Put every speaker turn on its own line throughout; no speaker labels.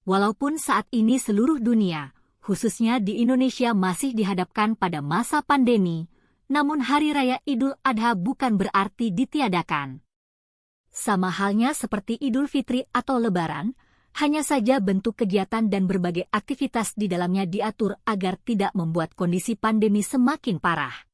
Walaupun saat ini seluruh dunia, khususnya di Indonesia masih dihadapkan pada masa pandemi, namun Hari Raya Idul Adha bukan berarti ditiadakan. Sama halnya seperti Idul Fitri atau Lebaran, hanya saja bentuk kegiatan dan berbagai aktivitas di dalamnya diatur agar tidak membuat kondisi pandemi semakin parah.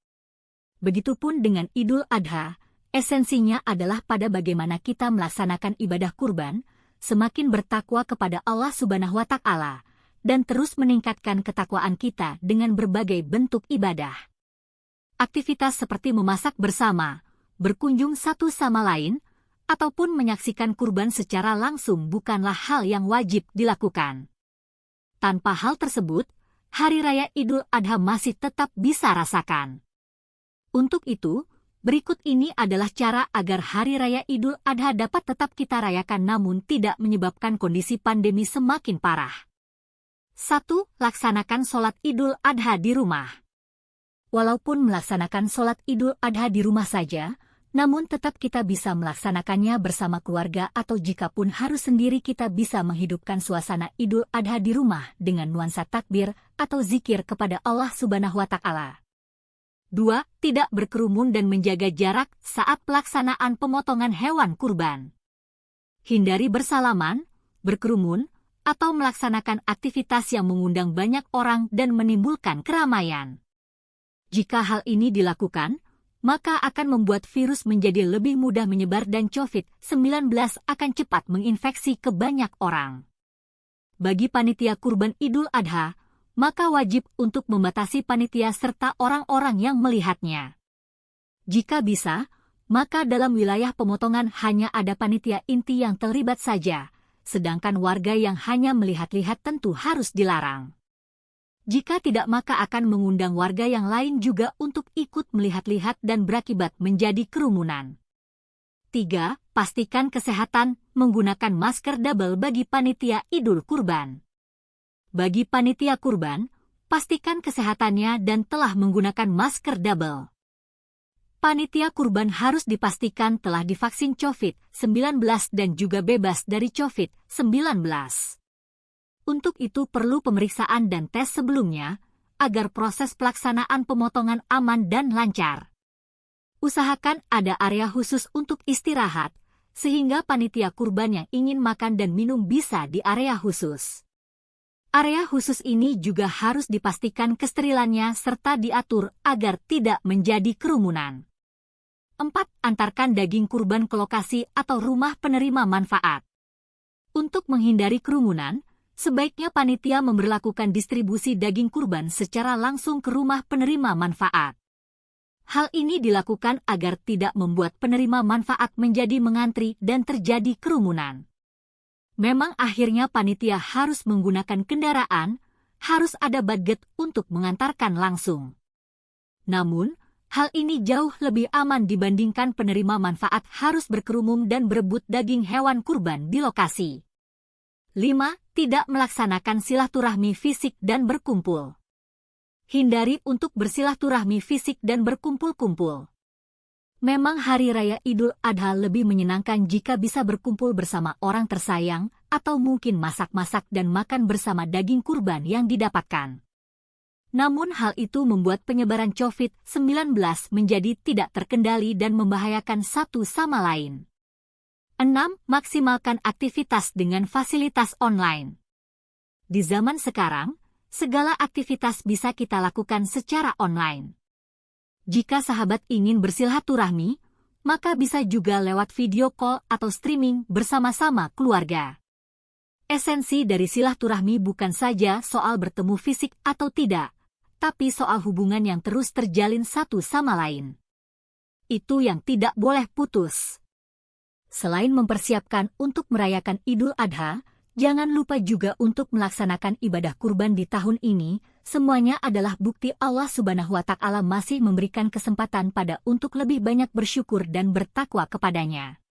Begitupun dengan Idul Adha, esensinya adalah pada bagaimana kita melaksanakan ibadah kurban, semakin bertakwa kepada Allah Subhanahu wa Ta'ala, dan terus meningkatkan ketakwaan kita dengan berbagai bentuk ibadah. Aktivitas seperti memasak bersama, berkunjung satu sama lain, ataupun menyaksikan kurban secara langsung bukanlah hal yang wajib dilakukan. Tanpa hal tersebut, Hari Raya Idul Adha masih tetap bisa rasakan. Untuk itu, berikut ini adalah cara agar Hari Raya Idul Adha dapat tetap kita rayakan namun tidak menyebabkan kondisi pandemi semakin parah. 1. Laksanakan sholat Idul Adha di rumah. Walaupun melaksanakan sholat Idul Adha di rumah saja, namun tetap kita bisa melaksanakannya bersama keluarga atau jikapun harus sendiri kita bisa menghidupkan suasana Idul Adha di rumah dengan nuansa takbir atau zikir kepada Allah Subhanahu wa Ta'ala. 2. Tidak berkerumun dan menjaga jarak saat pelaksanaan pemotongan hewan kurban. Hindari bersalaman, berkerumun, atau melaksanakan aktivitas yang mengundang banyak orang dan menimbulkan keramaian. Jika hal ini dilakukan, maka akan membuat virus menjadi lebih mudah menyebar dan COVID-19 akan cepat menginfeksi ke banyak orang. Bagi panitia kurban Idul Adha, maka wajib untuk membatasi panitia serta orang-orang yang melihatnya. Jika bisa, maka dalam wilayah pemotongan hanya ada panitia inti yang terlibat saja, sedangkan warga yang hanya melihat-lihat tentu harus dilarang. Jika tidak maka akan mengundang warga yang lain juga untuk ikut melihat-lihat dan berakibat menjadi kerumunan. 3. Pastikan kesehatan menggunakan masker double bagi panitia Idul Kurban. Bagi panitia kurban, pastikan kesehatannya dan telah menggunakan masker double. Panitia kurban harus dipastikan telah divaksin COVID-19 dan juga bebas dari COVID-19. Untuk itu perlu pemeriksaan dan tes sebelumnya, agar proses pelaksanaan pemotongan aman dan lancar. Usahakan ada area khusus untuk istirahat, sehingga panitia kurban yang ingin makan dan minum bisa di area khusus. Area khusus ini juga harus dipastikan kesterilannya serta diatur agar tidak menjadi kerumunan. 4. Antarkan daging kurban ke lokasi atau rumah penerima manfaat. Untuk menghindari kerumunan, sebaiknya panitia memberlakukan distribusi daging kurban secara langsung ke rumah penerima manfaat. Hal ini dilakukan agar tidak membuat penerima manfaat menjadi mengantri dan terjadi kerumunan. Memang akhirnya panitia harus menggunakan kendaraan, harus ada budget untuk mengantarkan langsung. Namun, hal ini jauh lebih aman dibandingkan penerima manfaat harus berkerumun dan berebut daging hewan kurban di lokasi. 5. Tidak melaksanakan silaturahmi fisik dan berkumpul. Hindari untuk bersilaturahmi fisik dan berkumpul-kumpul. Memang Hari Raya Idul Adha lebih menyenangkan jika bisa berkumpul bersama orang tersayang, atau mungkin masak-masak dan makan bersama daging kurban yang didapatkan. Namun hal itu membuat penyebaran COVID-19 menjadi tidak terkendali dan membahayakan satu sama lain. 6. Maksimalkan aktivitas dengan fasilitas online. Di zaman sekarang, segala aktivitas bisa kita lakukan secara online. Jika sahabat ingin bersilaturahmi, maka bisa juga lewat video call atau streaming bersama-sama keluarga. Esensi dari silaturahmi bukan saja soal bertemu fisik atau tidak, tapi soal hubungan yang terus terjalin satu sama lain. Itu yang tidak boleh putus. Selain mempersiapkan untuk merayakan Idul Adha, jangan lupa juga untuk melaksanakan ibadah kurban di tahun ini. Semuanya adalah bukti Allah Subhanahu wa Ta'ala masih memberikan kesempatan pada untuk lebih banyak bersyukur dan bertakwa kepadanya.